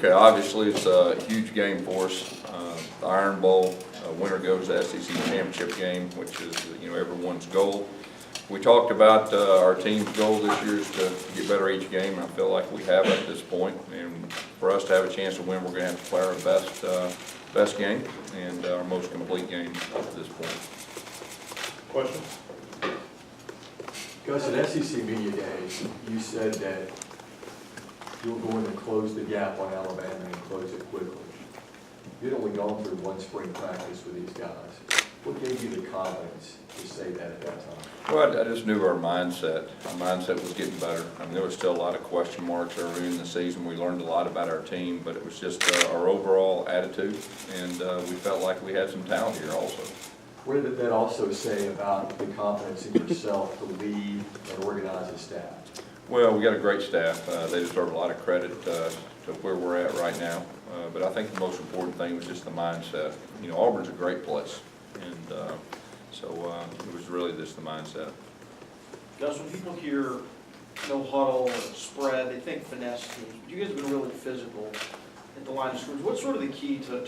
Okay, obviously it's a huge game for us. The Iron Bowl, winner goes to SEC championship game, which is everyone's goal. We talked about our team's goal this year is to get better each game. I feel like we have at this point, and for us to have a chance to win, we're going to have to play our best game and our most complete game up to this point. Questions? Gus, at SEC Media Days, you said that you'll go in and close the gap on Alabama and close it quickly. You'd only gone through one spring practice with these guys. What gave you the confidence to say that at that time? Well, I just knew our mindset. Our mindset was getting better. I mean, there was still a lot of question marks early in the season. We learned a lot about our team, but it was just our overall attitude, and we felt like we had some talent here also. What did that also say about the confidence in yourself to lead and organize a staff? Well, we got a great staff. They deserve a lot of credit to where we're at right now. But I think the most important thing was just the mindset. Auburn's a great place, and so it was really just the mindset. Gus, when people hear no huddle or spread, they think finesse teams. But you guys have been really physical at the line of scrimmage. What's sort of the key to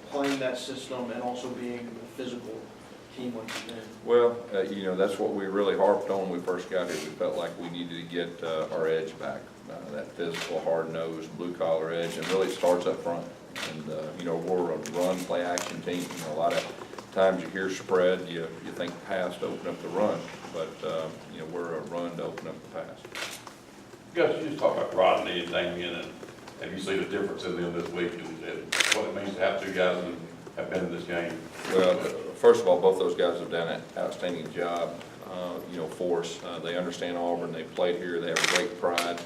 playing that system and also being a physical team like you've been? Well, that's what we really harped on when we first got here. We felt like we needed to get our edge back, that physical, hard-nosed, blue-collar edge, and really it starts up front. And, we're a run, play-action team. A lot of times you hear spread, you think pass to open up the run, but, we're a run to open up the pass. Gus, you just talk about Rodney and Damien, and have you seen the difference in them this week? What it means to have two guys that have been in this game? Well, first of all, both those guys have done an outstanding job, for us. They understand Auburn. They played here. They have great pride.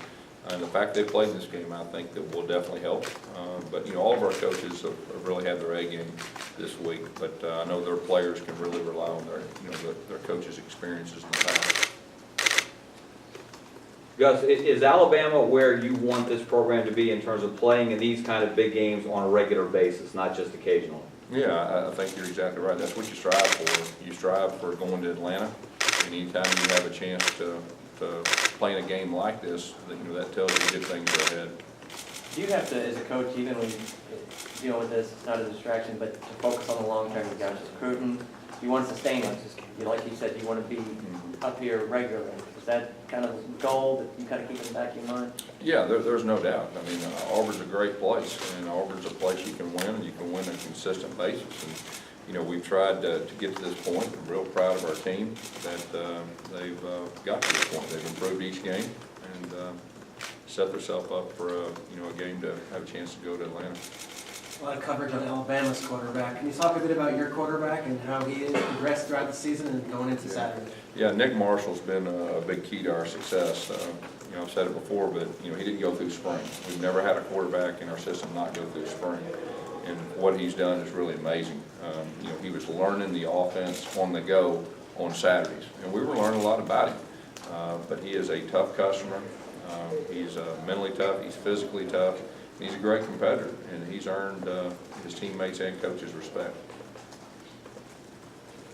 And the fact they played in this game, I think that will definitely help. But, all of our coaches have really had their A game this week. But I know their players can really rely on their coaches' experiences in the past. Gus, is Alabama where you want this program to be in terms of playing in these kind of big games on a regular basis, not just occasionally? Yeah, I think you're exactly right. That's what you strive for. You strive for going to Atlanta. And anytime you have a chance to play in a game like this, that tells you good things are ahead. Do you have to, as a coach, even when you deal with this, it's not a distraction, but to focus on the long term? You guys recruiting, you want to sustain it. Like you said, you want to be up here regularly. Is that kind of the goal that you kind of keep in the back of your mind? Yeah, there's no doubt. I mean, Auburn's a great place, and Auburn's a place you can win, and you can win on a consistent basis. And, we've tried to get to this point. I'm real proud of our team that they've got to this point. They've improved each game and set themselves up for a game to have a chance to go to Atlanta. A lot of coverage on Alabama's quarterback. Can you talk a bit about your quarterback and how he has progressed throughout the season and going into Saturday? Yeah, Nick Marshall's been a big key to our success. I've said it before, but he didn't go through spring. We've never had a quarterback in our system not go through spring, and what he's done is really amazing. He was learning the offense on the go on Saturdays, and we were learning a lot about him. But he is a tough customer. He's mentally tough. He's physically tough. He's a great competitor, and he's earned his teammates and coaches' respect.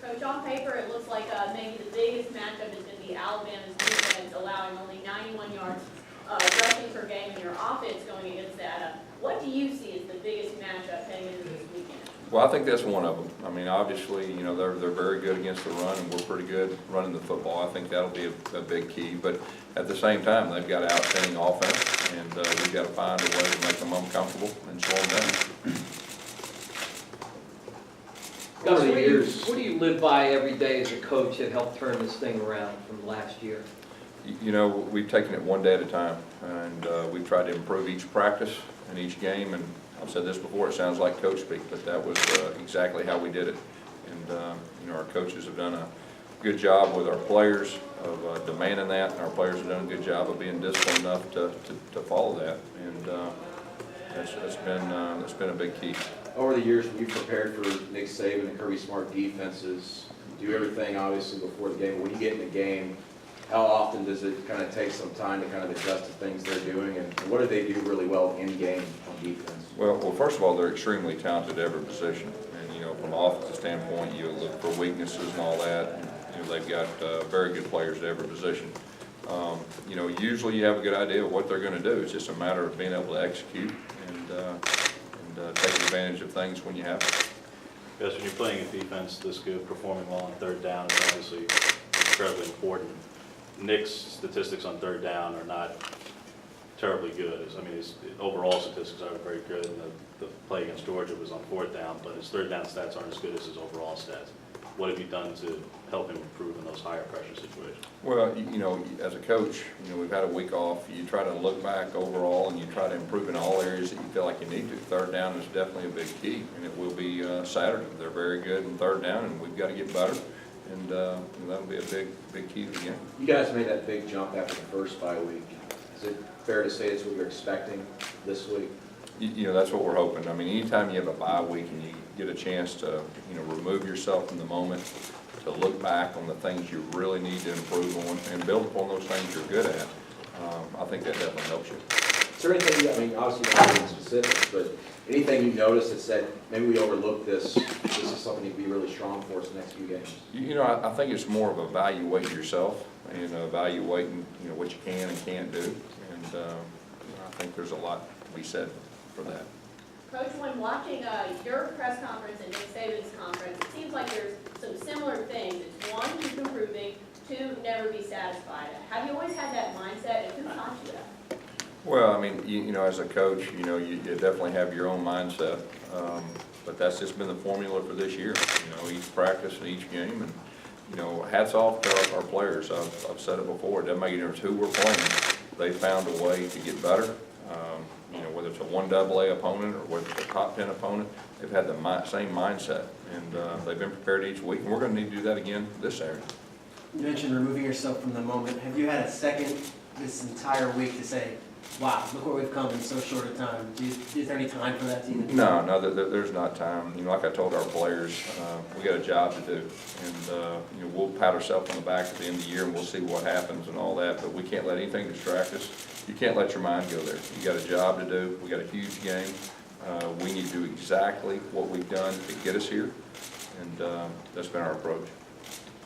Coach, on paper, it looks like maybe the biggest matchup is going to be Alabama's defense, allowing only 91 yards rushing per game, and your offense going against that. What do you see as the biggest matchup heading into this weekend? Well, I think that's one of them. I mean, obviously, they're very good against the run, and we're pretty good running the football. I think that'll be a big key. But at the same time, they've got an outstanding offense, and we've got to find a way to make them uncomfortable and slow them down. Gus, what do you live by every day as a coach that helped turn this thing around from last year? We've taken it one day at a time, and we've tried to improve each practice and each game. And I've said this before, it sounds like coach speak, but that was exactly how we did it. And, our coaches have done a good job with our players of demanding that, and our players have done a good job of being disciplined enough to follow that. And that's been a big key. Over the years, when you prepared for Nick Saban and Kirby Smart defenses, do everything obviously before the game. When you get in the game, how often does it kind of take some time to kind of adjust to things they're doing, and what do they do really well in game on defense? Well, first of all, they're extremely talented at every position, and from an offensive standpoint, you look for weaknesses and all that. And, they've got very good players at every position. You know, usually you have a good idea of what they're gonna do. It's just a matter of being able to execute and take advantage of things when you have them. Yes, when you're playing a defense this good, performing well on third down is obviously incredibly important. Nick's statistics on third down are not terribly good. I mean, his overall statistics aren't very good. And the play against Georgia was on fourth down, but his third down stats aren't as good as his overall stats. What have you done to help him improve in those higher pressure situations? Well, you know, as a coach, you know, we've had a week off. You try to look back overall and you try to improve in all areas that you feel like you need to. Third down is definitely a big key, and it will be Saturday. They're very good in third down, and we've got to get better, and that'll be a big key to the game. You guys made that big jump after the first bye week. Is it fair to say that's what you're expecting this week? You know, that's what we're hoping. I mean, anytime you have a bye week and you get a chance to, you know, remove yourself from the moment, to look back on the things you really need to improve on and build upon those things you're good at, I think that definitely helps you. Is there anything, I mean, obviously not being specific, but anything you noticed that said, maybe we overlooked this, this is something to be really strong for us the next few games? You know, I think it's more of evaluating yourself and evaluating, you know, what you can and can't do. And you know, I think there's a lot to be said for that. Coach, when watching your press conference and Nick Saban's conference, it seems like there's some similar things. It's one, keep improving, two, never be satisfied. Have you always had that mindset, and who taught you that? Well, I mean, you know, as a coach, you know, you definitely have your own mindset, but that's just been the formula for this year. You know, each practice and each game, and you know, hats off to our players. I've said it before. It doesn't make any difference who we're playing. They found a way to get better. You know, whether it's a 1AA opponent or whether it's a top 10 opponent, they've had the same mindset, and they've been prepared each week, and we're going to need to do that again this Saturday. You mentioned removing yourself from the moment. Have you had a second this entire week to say, wow, look where we've come in so short a time? Is there any time for that to even? No, there's not time. You know, like I told our players, we got a job to do, and you know, we'll pat ourselves on the back at the end of the year, and we'll see what happens and all that. But we can't let anything distract us. You can't let your mind go there. You got a job to do. We got a huge game. We need to do exactly what we've done to get us here, and that's been our approach.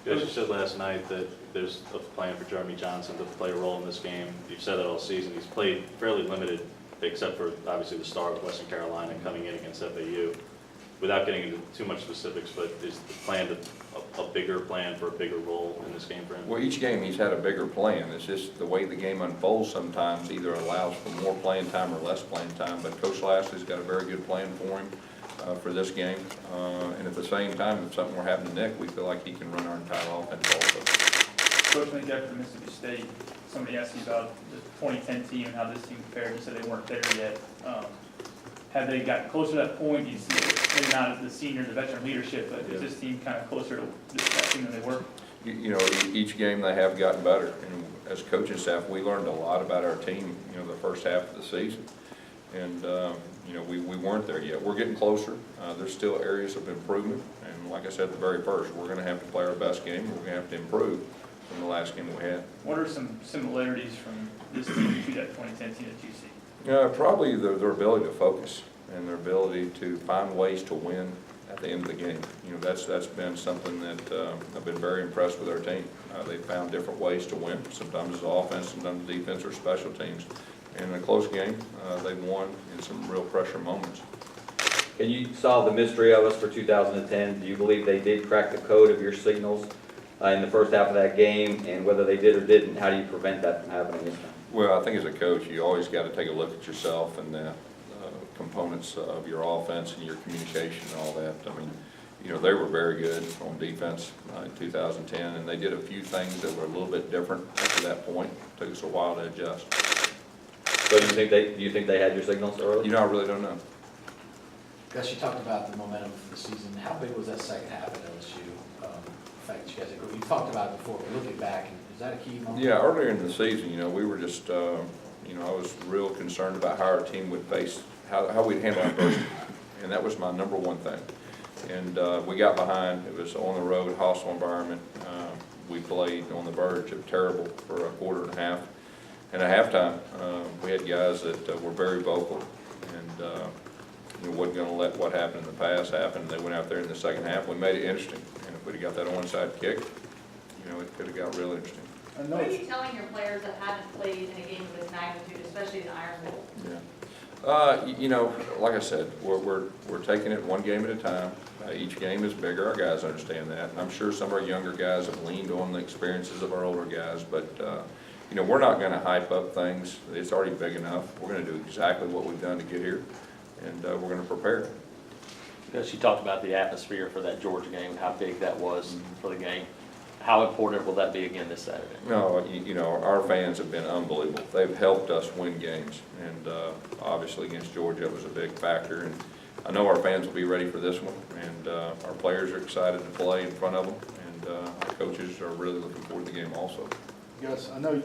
You guys said last night that there's a plan for Jeremy Johnson to play a role in this game. You've said that all season. He's played fairly limited, except for obviously the star of Western Carolina coming in against FAU. Without getting into too much specifics, but is the plan a bigger plan for a bigger role in this game for him? Well, each game he's had a bigger plan. It's just the way the game unfolds sometimes either allows for more playing time or less playing time. But Coach Lashley's got a very good plan for him for this game. And at the same time, if something were happening to Nick, we feel like he can run our entire offense also. Coach, when you got to Mississippi State, somebody asked you about the 2010 team and how this team compared. You said they weren't there yet. Have they gotten closer to that point? Do you see, maybe not as the senior, the veteran leadership, but is this team kind of closer to that team than they were? You know, each game they have gotten better. And as coaching staff, we learned a lot about our team, you know, the first half of the season. And, you know, we weren't there yet. We're getting closer. There's still areas of improvement. And like I said at the very first, we're going to have to play our best game. We're going to have to improve from the last game we had. What are some similarities from this team to that 2010 team that you see? Probably their ability to focus and their ability to find ways to win at the end of the game. You know, that's been something that I've been very impressed with our team. They've found different ways to win. Sometimes it's offense, sometimes defense or special teams. And in a close game, they've won in some real pressure moments. Can you solve the mystery of us for 2010? Do you believe they did crack the code of your signals in the first half of that game? And whether they did or didn't, how do you prevent that from happening this time? Well, I think as a coach, you always got to take a look at yourself and the components of your offense and your communication and all that. I mean, you know, they were very good on defense in 2010, and they did a few things that were a little bit different up to that point. It took us a while to adjust. So do you think they had your signals early? You know, I really don't know. Gus, you talked about the momentum of the season. How big was that second half at LSU? The fact that you guys, you talked about it before, but looking back, is that a key moment? Yeah, earlier in the season, you know, we were just, you know, I was real concerned about how our team would face, how we'd handle adversity. And that was my number one thing. And we got behind. It was on the road, hostile environment. We played on the verge of terrible for a quarter and a half. And at halftime, we had guys that were very vocal and you know, wasn't going to let what happened in the past happen. They went out there in the second half. We made it interesting. And if we'd have got that onside kick, you know, it could have got real interesting. What are you telling your players that haven't played in a game of this magnitude, especially the Iron Bowl? You know, like I said, we're taking it one game at a time. Each game is bigger. Our guys understand that. And I'm sure some of our younger guys have leaned on the experiences of our older guys, but you know, we're not going to hype up things. It's already big enough. We're going to do exactly what we've done to get here, and we're going to prepare. Because you talked about the atmosphere for that Georgia game, how big that was for the game. How important will that be again this Saturday? No, you know, our fans have been unbelievable. They've helped us win games, and obviously against Georgia it was a big factor. And I know our fans will be ready for this one, and our players are excited to play in front of them, and our coaches are really looking forward to the game also. Gus, I know you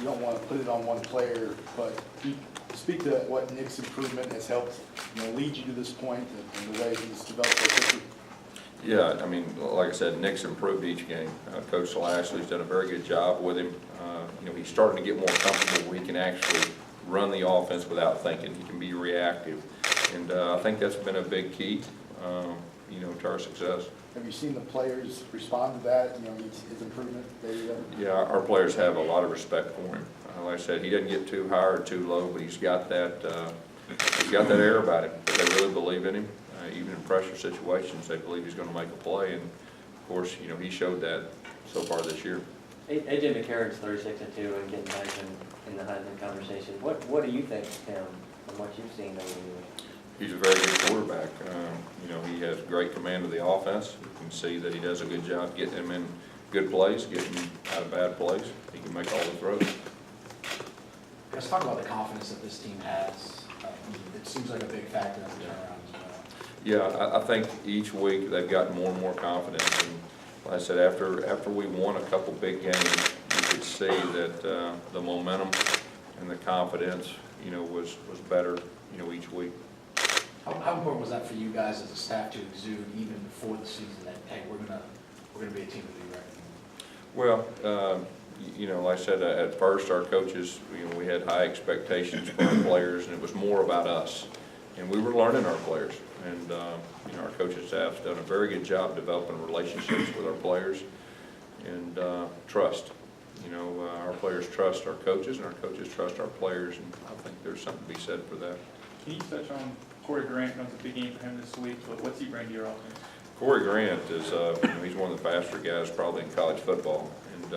don't want to put it on one player, but you speak to what Nick's improvement has helped, you know, lead you to this point and the way he's developed so quickly. Yeah, I mean, like I said, Nick's improved each game. Coach Lashley's done a very good job with him. You know, he's starting to get more comfortable where he can actually run the offense without thinking. He can be reactive. And I think that's been a big key, you know, to our success. Have you seen the players respond to that, you know, his improvement? Yeah, our players have a lot of respect for him. Like I said, he doesn't get too high or too low, but he's got that air about him. They really believe in him. Even in pressure situations, they believe he's going to make a play, and of course, you know, he showed that so far this year. AJ McCarron's 36-2 and getting back in the Heisman conversation. What do you think of him and what you've seen over the years? He's a very good quarterback. You know, he has great command of the offense. You can see that he does a good job getting him in good plays, getting him out of bad plays. He can make all the throws. Let's talk about the confidence that this team has. It seems like a big factor in the turnaround. Yeah, I think each week they've gotten more and more confidence. And like I said, after we won a couple big games, you could see that the momentum and the confidence, you know, was better, you know, each week. How important was that for you guys as a staff to exude even before the season that, hey, we're gonna be a team to be reckoned with? Well, you know, like I said, at first our coaches, you know, we had high expectations for our players, and it was more about us. And we were learning our players, and you know, our coaching staff's done a very good job developing relationships with our players and trust. You know, our players trust our coaches, and our coaches trust our players, and I think there's something to be said for that. Can you touch on Corey Grant? Comes a big game for him this week, but what's he bring to your offense? Corey Grant is, you know, he's one of the faster guys probably in college football, and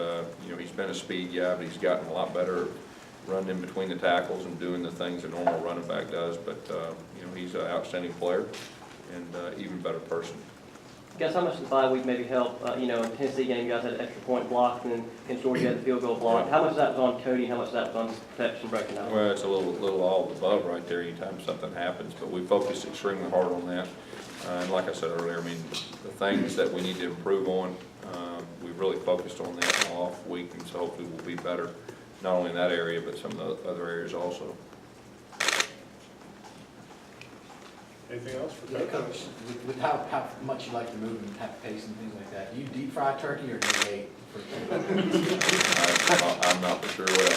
you know, he's been a speed guy, but he's gotten a lot better at running in between the tackles and doing the things a normal running back does. But you know, he's an outstanding player and even better person. Guess how much the bye week maybe helped? You know, in the Tennessee game, you guys had an extra point blocked, and in Georgia, you had the field goal blocked. How much of that was on Cody? How much of that was on protection breaking out? Well, it's a little all of the above right there anytime something happens, but we focused extremely hard on that. And like I said earlier, I mean, the things that we need to improve on, we've really focused on that in the off week, and so hopefully we'll be better, not only in that area, but some of the other areas also. Anything else for Yeah, Coach, with how much you like to move and have pace and things like that, do you deep fry turkey or do you wait for I'm not for sure what